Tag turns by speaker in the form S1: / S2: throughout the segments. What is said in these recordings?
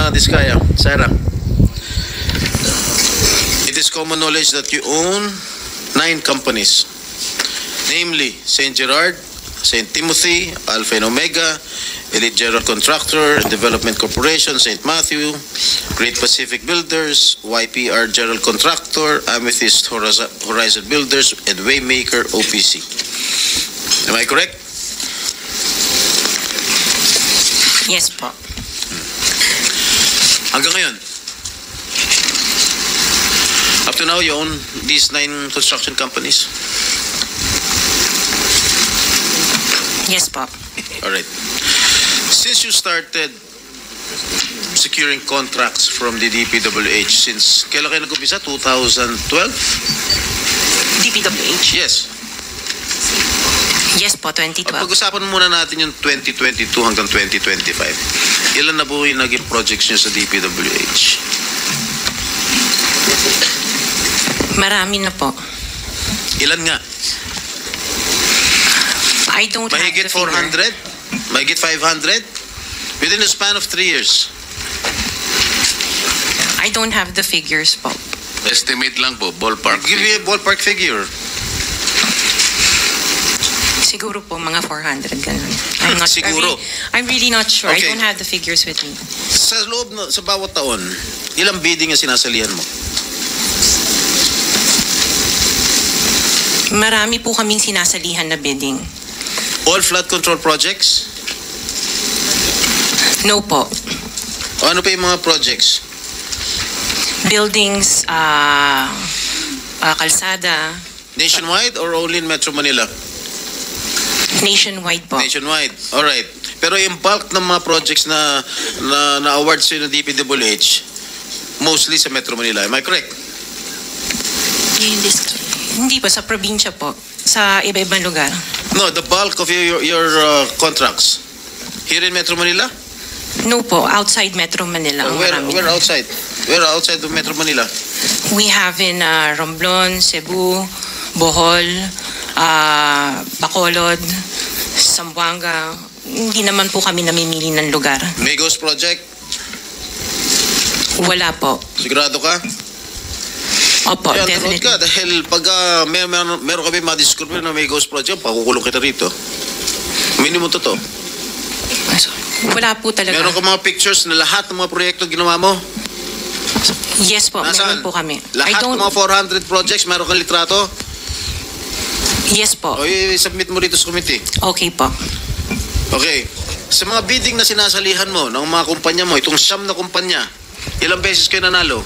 S1: Diskaya. Sarah. It is common knowledge that you own 9 companies, namely St. Gerard, St. Timothy, Alpha and Omega, Elite General Contractor, Development Corporation, St. Matthew, Great Pacific Builders, YPR General Contractor, Amethyst Horizon Builders, and Waymaker OPC. Am I correct?
S2: Yes po.
S1: Hanggang ngayon, up to now, you own these 9 construction companies?
S2: Yes po.
S1: All right. Since you started securing contracts from the DPWH, since kailan kayo nag-umpisa? 2012?
S2: DPWH?
S1: Yes.
S2: Yes po, 2012.
S1: Pag-usapan muna natin yung 2022 hanggang 2025. Ilan na po yung naging projects nyo sa DPWH?
S2: Marami na po.
S1: Ilan nga?
S2: I don't have
S1: Mahigit
S2: the figure.
S1: 400? Mahigit 500? Within a span of 3 years.
S2: I don't have the figures po.
S3: Estimate lang po, ballpark.
S1: Give me a ballpark figure.
S2: Siguro po mga 400 ganun. I'm not
S1: Siguro.
S2: I'm really not sure.
S1: Okay.
S2: I don't have the figures with me.
S1: Sa loob, sa bawat taon, ilang bidding ang sinasalihan mo?
S2: Marami po kaming sinasalihan na bidding.
S1: All flood control projects?
S2: No po.
S1: O ano pa yung mga projects?
S2: Buildings, kalsada,
S1: Nationwide or only in Metro Manila?
S2: nationwide po.
S1: Nationwide. Alright. Pero yung bulk ng mga projects na awards sa'yo ng DPWH, mostly sa Metro Manila. Am I correct?
S2: Hindi po, sa probinsya po. Sa iba-ibang lugar.
S1: No, the bulk of your contracts. Here in Metro Manila?
S2: No po, outside Metro Manila. Ang marami.
S1: Where outside? Where outside of Metro Manila?
S2: We have in Romblon, Cebu, Bohol, Bacolod, Zamboanga. Hindi naman po kami namimili ng lugar.
S1: Migos project?
S2: Wala po.
S1: Sigurado ka?
S2: Opo,
S1: Kaya
S2: definitely.
S1: ka dahil pag meron kami madiscover na Migos project, pakukulong kita rito. Minimum to.
S2: Wala po talaga.
S1: Meron ka mga pictures na lahat ng mga proyekto ginawa mo?
S2: Yes po,
S1: Nasaan?
S2: meron po kami.
S1: Lahat ng mga 400 projects, meron kang litrato?
S2: Yes po.
S1: O i-submit mo rito sa committee.
S2: Okay po.
S1: Okay. Sa mga bidding na sinasalihan mo ng mga kumpanya mo, itong siyam na kumpanya, ilang beses kayo nanalo?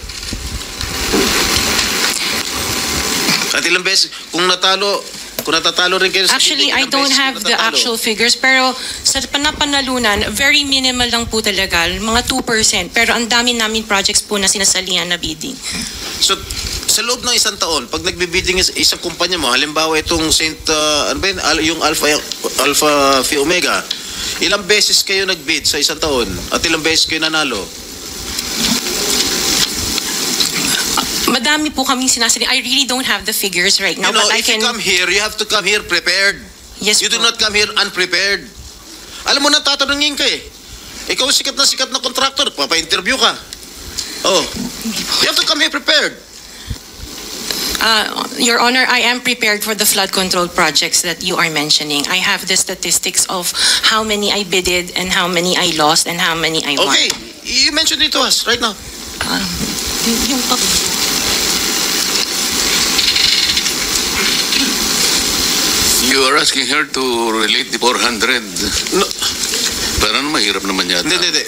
S1: At ilang beses, kung natatalo rin kayo sa
S2: Actually,
S1: bidding,
S2: I
S1: ilang
S2: don't
S1: beses
S2: have the
S1: natatalo?
S2: actual figures, pero sa panapanalunan, very minimal lang po talaga, mga 2%. Pero ang dami namin projects po na sinasalihan na bidding.
S1: So, sa loob ng isang taon, pag nagbibidding isang kumpanya mo, halimbawa itong ano ba yun, yung Alpha Phi Omega, ilang beses kayo nagbid sa isang taon at ilang beses kayo nanalo?
S2: Madami po kaming sinasalihan. I really don't have the figures right now,
S1: You know,
S2: but I
S1: if
S2: can...
S1: you come here, you have to come here prepared.
S2: Yes
S1: You do
S2: po.
S1: not come here unprepared. Alam mo na, tatanungin ka eh. Ikaw sikat na contractor, papa-interview ka. Oh, you have to come here prepared.
S2: Your Honor, I am prepared for the flood control projects that you are mentioning. I have the statistics of how many I bidded and how many I lost and how many I won.
S1: Okay, you mentioned it to us right now.
S2: Yung
S3: You are asking her to relate the 400.
S1: No.
S3: Parang mahirap naman yata.
S1: Hindi.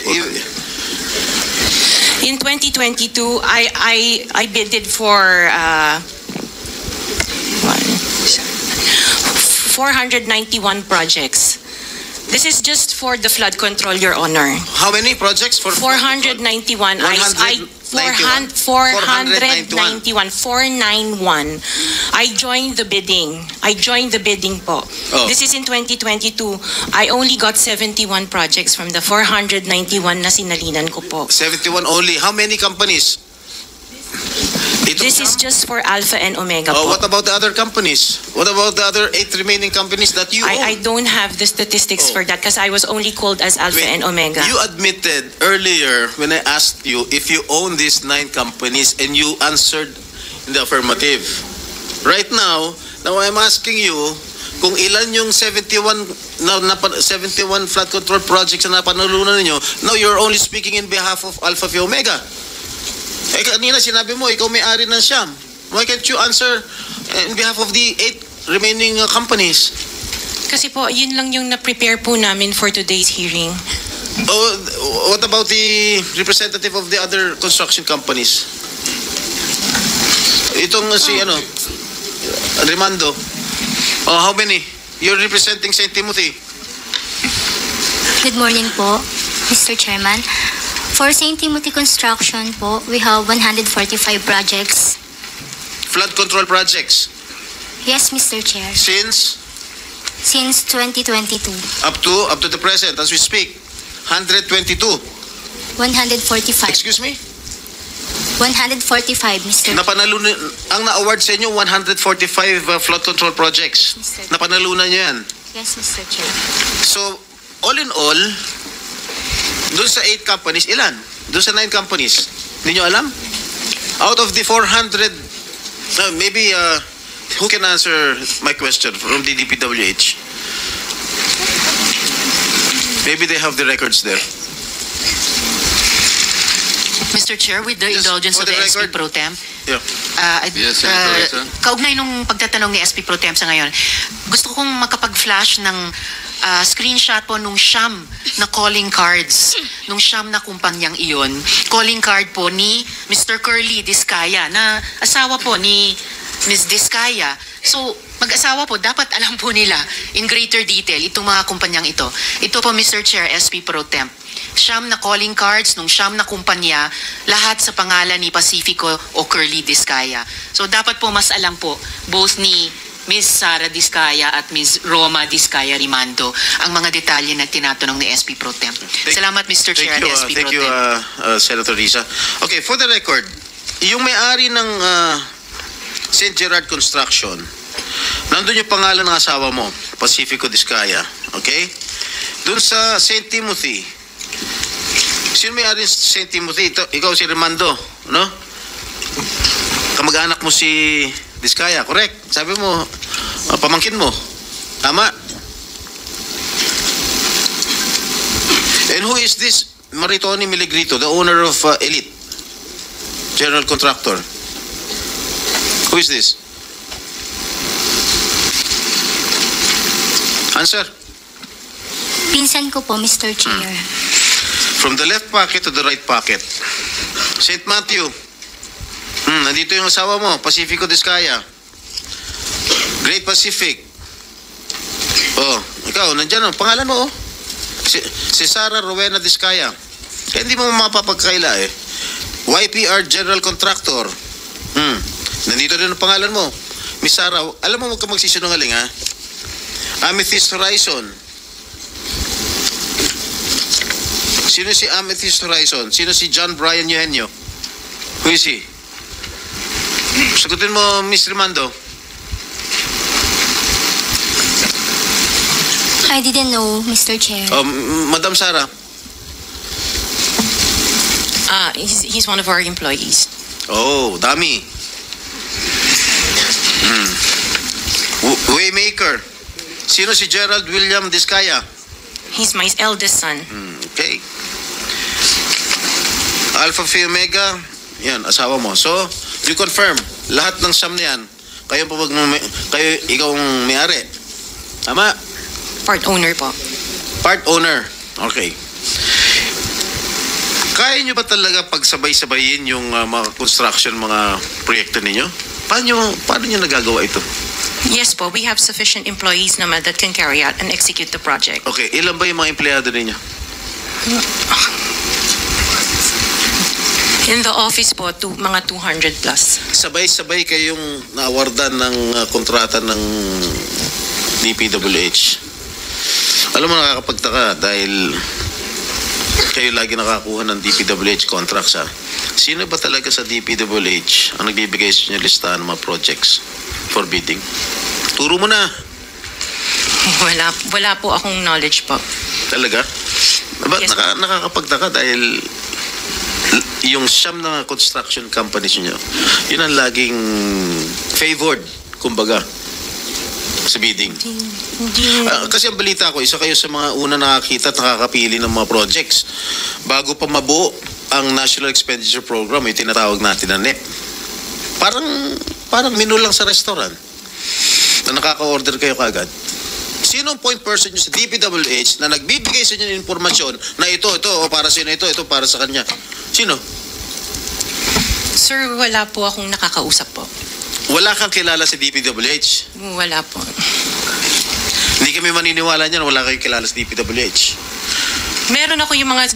S2: In 2022, I bidded for 491 projects. This is just for the flood control, Your Honor.
S1: How many projects? For
S2: 491. 491. 491. I joined the bidding. Po.
S1: Oh.
S2: This is in 2022. I only got 71 projects from the 491 na sinalinan ko po.
S1: 71 only. How many companies?
S2: This is just for Alpha and Omega
S1: Oh,
S2: po.
S1: what about the other companies? What about the other 8 remaining companies that you own?
S2: I don't have the statistics
S1: Oh.
S2: for that because I was only called as Alpha
S1: Wait,
S2: and Omega.
S1: You admitted earlier when I asked you if you own these 9 companies and you answered in the affirmative. Right now I'm asking you kung ilan yung 71 flood control projects na napanalunan ninyo. Now you're only speaking in behalf of Alpha Phi Omega. Eh kanina sinabi mo ikaw may-ari ng Siam. Why can't you answer in behalf of the 8 remaining companies?
S2: Kasi po, yun lang yung na-prepare po namin for today's hearing.
S1: Oh, what about the representative of the other construction companies? Itong si Rimando. Oh, how many? You're representing St. Timothy.
S4: Good morning po, Mr. Chairman. For St. Timothy Construction po, we have 145 projects.
S1: Flood control projects.
S4: Yes, Mr. Chair.
S1: Since
S4: Since 2022,
S1: up to the present as we speak, 122.
S4: 145.
S1: Excuse me?
S4: 145, Mr.
S1: Napanalunan ang na-award sa inyo 145 flood control projects.
S4: Mr.
S1: Napanalunan niyo yan.
S4: Yes, Mr. Chair.
S1: So, all in all, doon sa 8 companies, ilan? Doon sa 9 companies, hindi nyo alam? Out of the 400, maybe, who can answer my question from the DPWH? Maybe they have the records there.
S5: Mr. Chair, with the
S1: Just
S5: indulgence
S1: for
S5: of
S1: the
S5: the SP
S1: record.
S5: Pro Tem,
S1: Yeah.
S3: Yes, Senator Risa.
S5: kaugnay nung pagtatanong ni SP Pro Tem sa ngayon, gusto kong makapag-flash ng screenshot po nung Siam na calling cards, nung Siam na kumpanyang iyon. Calling card po ni Mr. Curly Discaya, na asawa po ni Ms. Discaya. So, mag-asawa po, dapat alam po nila in greater detail itong mga kumpanyang ito. Ito po, Mr. Chair, SP Pro Temp. Siam na calling cards nung Siam na kumpanya, lahat sa pangalan ni Pacifico o Curly Discaya. So, dapat po mas alam po, both ni Ms. Sara Discaya at Ms. Roma Discaya Rimando ang mga detalye na tinatanong ni SP Pro Temp. Salamat, Mr. Chair at SP Pro
S1: Thank you,
S5: Temp.
S1: Senator Risa. Okay, for the record, yung may-ari ng St. Gerard Construction, nandun yung pangalan ng asawa mo, Pacifico Discaya. Okay? Doon sa St. Timothy, sino may-ari ng St. Timothy? Ikaw si Rimando, no? Kamag-anak mo si Discaya, correct? Sabi mo, pamangkin mo. Tama? And who is this Maritoni Miligrito, the owner of Elite General Contractor? Who is this? Answer.
S4: Pinsan ko po, Mr. Chair.
S1: From the left pocket to the right pocket. St. Matthew. Nandito yung asawa mo, Pacifico Discaya. Great Pacific. Oh, ikaw, nandyan ang pangalan mo, oh. Si Sara Rowena Discaya. Kaya hindi mo mapapagkaila eh. YPR General Contractor. Nandito din ang pangalan mo. Miss Sara, alam mo huwag ka magsisinungaling ha. Amethyst Horizon. Sino si Amethyst Horizon? Sino si John Brian Eugenio? Who is he? Sagutin mo, Miss Rimando.
S4: I didn't know, Mr. Chair.
S1: Oh, Madam Sara.
S2: He's one of our employees.
S1: Oh, dami. Waymaker. Sino si Gerald William Discaya?
S2: He's my eldest son.
S1: Okay. Alpha Phi Omega, yan, asawa mo. So, you confirm, lahat ng Siam na yan, kayo ikaw ang may-ari. Tama?
S2: Part owner po.
S1: Part owner. Okay. Kaya nyo ba talaga pagsabay-sabayin yung mga construction, mga proyekto ninyo? Paano nyo nagagawa ito?
S2: Yes po, we have sufficient employees naman that can carry out and execute the project.
S1: Okay, ilan ba yung mga empleyado ninyo?
S2: In the office po, mga 200 plus.
S1: Sabay-sabay kayong naawardan ng kontrata ng DPWH. Alam mo, nakakapagtaka dahil kayo lagi nakakuha ng DPWH contracts, ha? Sino ba talaga sa DPWH ang nagbibigay sa inyo listahan ng mga projects for bidding? Turo mo na.
S2: Wala po akong knowledge po.
S1: Talaga? Ba't
S2: Yes,
S1: nakakapagtaka dahil yung siyam na construction companies nyo, yun ang laging favored, kumbaga, sa bidding.
S2: Hindi.
S1: Kasi ang balita ko, isa kayo sa mga una nakakita at nakakapili ng mga projects. Bago pa mabuo ang National Expenditure Program, yung tinatawag natin na NEP. Parang menu lang sa restaurant na nakaka-order kayo kagad. Sino ang point person nyo sa DPWH na nagbibigay sa inyo ng informasyon na ito, o para sino ito para sa kanya? Sino?
S2: Sir, wala po akong nakakausap po.
S1: Wala kang kilala sa DPWH?
S2: Wala po.
S1: Hindi kami maniniwala niyan, wala kayong kilala sa DPWH.
S2: Meron ako yung mga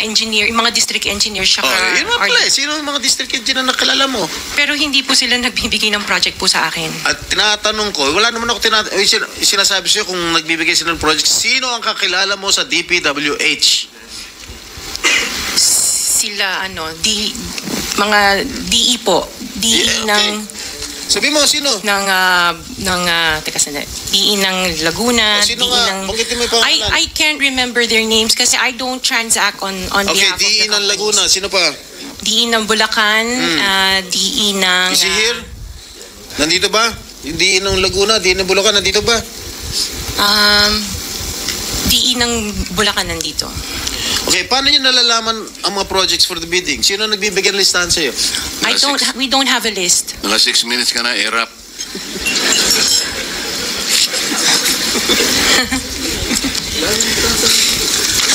S2: engineer, yung mga district engineers siya.
S1: Yun nga pala eh. Sino ang mga district engineer na nakilala mo?
S2: Pero hindi po sila nagbibigay ng project po sa akin.
S1: At tinatanong ko, wala naman ako sinasabi sa'yo kung nagbibigay sila ng project, sino ang kakilala mo sa DPWH?
S2: Sila, mga DE po. DE
S1: Yeah, okay. Sabi mo, sino?
S2: Teka sandali. DE ng Laguna,
S1: Sino
S2: DE
S1: nga?
S2: ng...
S1: Banggitin mo yung pangalan.
S2: I can't remember their names kasi I don't transact on
S1: Okay,
S2: behalf of the
S1: DE ng
S2: companies.
S1: Laguna. Sino pa?
S2: DE ng Bulacan, DE ng...
S1: Is he here? Nandito ba? Yung DE ng Laguna, DE ng Bulacan, nandito ba?
S2: DE ng Bulacan nandito.
S1: Okay, paano nyo nalalaman ang mga projects for the bidding? Sino ang nagbibigyan ng listahan sa'yo?
S2: We don't have a list.
S3: Mga 6 minutes ka na, erap.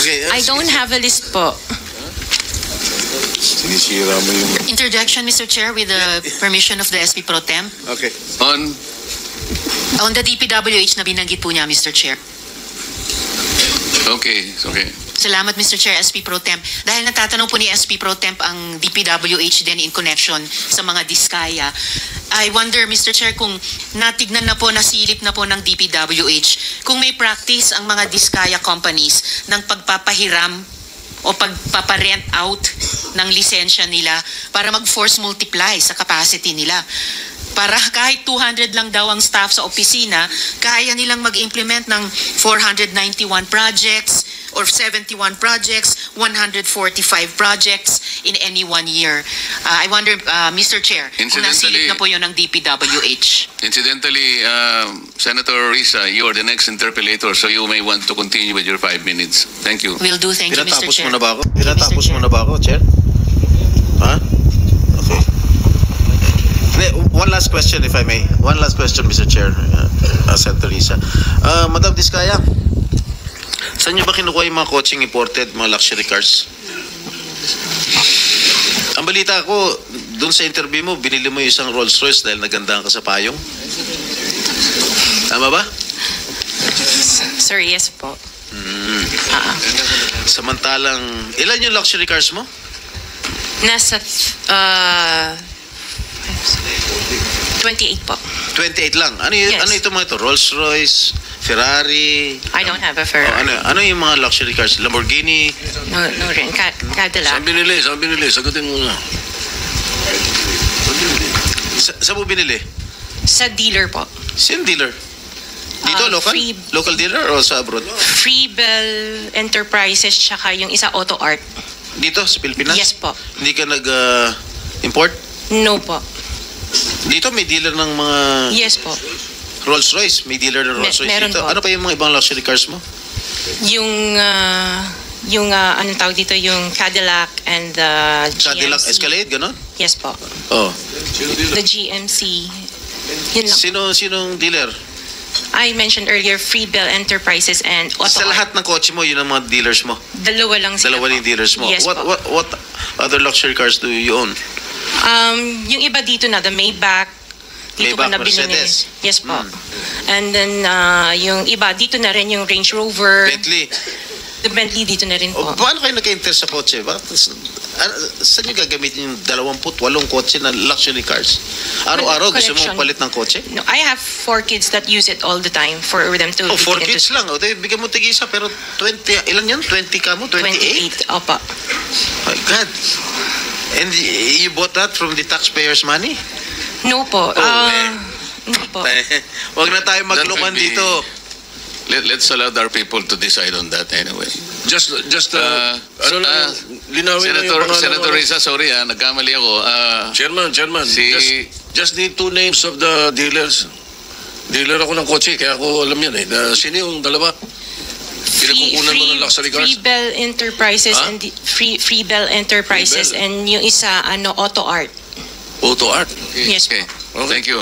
S1: Okay,
S2: I don't have a list po.
S1: Sinisira mo yung...
S5: Interjection, Mr. Chair, with the permission of the SP Pro Temp.
S1: Okay.
S5: On the DPWH na binanggit po niya, Mr. Chair.
S3: Okay, okay.
S5: Salamat, Mr. Chair, SP Pro Temp. Dahil natatanong po ni SP Pro Temp ang DPWH din in connection sa mga diskaya. I wonder, Mr. Chair, kung natignan na po, nasilip na po ng DPWH, kung may practice ang mga diskaya companies ng pagpapahiram o pagpaparent out ng lisensya nila para mag-force multiply sa capacity nila. Para kahit 200 lang daw ang staff sa opisina, kaya nilang mag-implement ng 491 projects or 71 projects, 145 projects in any 1 year. I wonder, Mr. Chair, kung nasilip na po yun ng DPWH.
S3: Incidentally, Senator Risa, you are the next interpellator, so you may want to continue with your 5 minutes. Thank you.
S5: Will do. Thank you, Mr.
S1: Pinatapos
S5: Chair.
S1: mo na ba ako?
S5: Thank you, Mr.
S1: Pinatapos
S5: Chair.
S1: mo na ba ako, Chair? Ha? Okay. One last question, if I may. One last question, Mr. Chair, Senator Risa. Madam Diskaya, saan nyo ba kinukuha yung mga coaching imported, mga luxury cars? Ang balita ko, dun sa interview mo, binili mo yung isang Rolls Royce dahil nagandahan ka sa payong. Tama ba?
S2: Sir, yes po.
S1: Samantalang, ilan yung luxury cars mo?
S2: Nasa 28 po.
S1: 28 lang. Ano,
S2: Yes.
S1: ano ito mga ito? Rolls Royce, Ferrari?
S2: I don't have a Ferrari.
S1: Ano yung mga luxury cars? Lamborghini?
S2: No rin. Cadillac.
S3: Saan binili? Sagutin mo na.
S1: Saan mo binili?
S2: Sa dealer po.
S1: Sino dealer? Dito, local? Local dealer o sa abroad?
S2: Freebell Enterprises tsaka yung isa Auto Art.
S1: Dito, sa Pilipinas?
S2: Yes po.
S1: Hindi ka nag-import?
S2: No po.
S1: Dito may dealer ng mga
S2: Yes po.
S1: Rolls Royce. May dealer ng Rolls Royce
S2: meron
S1: dito.
S2: po.
S1: Ano pa yung mga ibang luxury cars mo?
S2: Yung anong tawag dito, yung Cadillac and the
S1: Cadillac
S2: GMC.
S1: Escalade, gano'n?
S2: Yes po.
S1: Oh.
S2: The GMC. Yun lang.
S1: Sinong dealer?
S2: I mentioned earlier Freebell Enterprises and Auto
S1: Sa
S2: Art.
S1: lahat ng kotse mo, yun ang mga dealers mo.
S2: Dalawa lang sila
S1: Dalawa
S2: po.
S1: yung dealers mo.
S2: Yes po.
S1: What other luxury cars do you own?
S2: Yung iba dito na, the Maybach. Dito ko
S1: Maybach,
S2: na binili.
S1: Mercedes.
S2: Yes po. And then, yung iba, dito na rin yung Range Rover.
S1: Bentley.
S2: The Bentley dito na rin po.
S1: O, paano kayo nag-enter sa kotse? Saan nyo gagamitin yung 28 kotse na luxury cars? Araw-araw gusto
S2: Collection.
S1: mong palit ng kotse?
S2: No, I have 4 kids that use it all the time for them to
S1: Oh, 4
S2: get into
S1: kids lang. O, bigyan mo tig-isa, pero 20, ilan yan? 20 ka mo? 28?
S2: 28. Opo.
S1: My God. And you bought that from the taxpayers' money?
S2: No po.
S1: eh.
S2: No po.
S1: Huwag na tayo maglukan
S3: That will be-
S1: dito.
S3: Let's allow our people to decide on that anyway.
S6: Just linawin na yung pangalan.
S3: Senator Risa, sorry nagkamali ako.
S6: Chairman, just the 2 names of the dealers. Dealer ako ng kotse, kaya ako alam yan eh. Sino yung dalawa? Pinagkukunan mo ng luxury cars?
S2: Free Bell Enterprises
S6: Ha?
S2: and Free Bell Enterprises
S6: Free Bell.
S2: and yung isa Auto Art.
S6: Auto Art.
S2: Yes po.
S3: Okay. Thank you.